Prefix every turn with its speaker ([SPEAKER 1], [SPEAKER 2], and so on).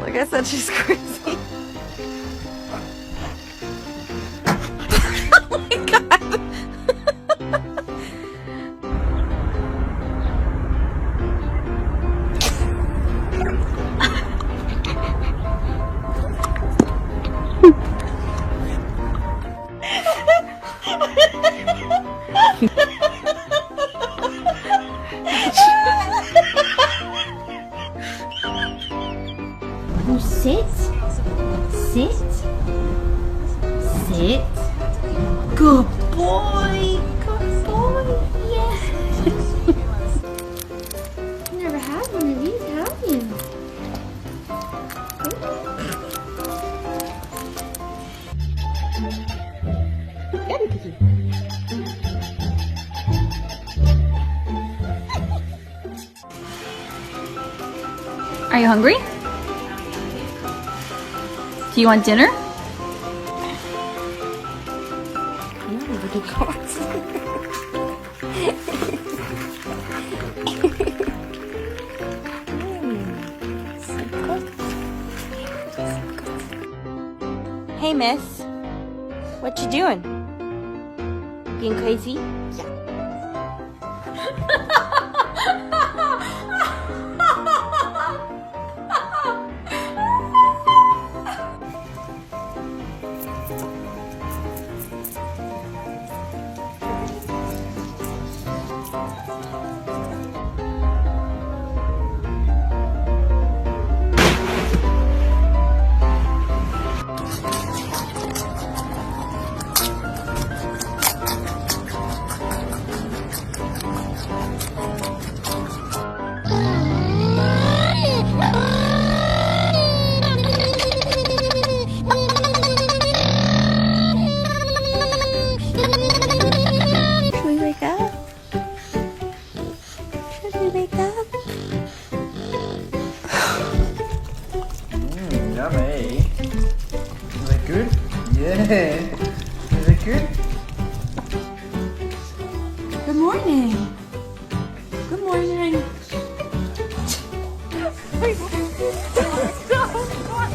[SPEAKER 1] Like I said, she's crazy. Oh my god.
[SPEAKER 2] You sit. Sit. Sit. Good boy. Good boy. Yes. You never had one of these, have you?
[SPEAKER 1] Are you hungry? Do you want dinner? Hey, miss. What you doing? Being crazy? Yeah. Should we wake up? Should we wake up?
[SPEAKER 3] Yummy. Is that good? Yeah. Is it good?
[SPEAKER 1] Good morning. Good morning. Wait, what is going on?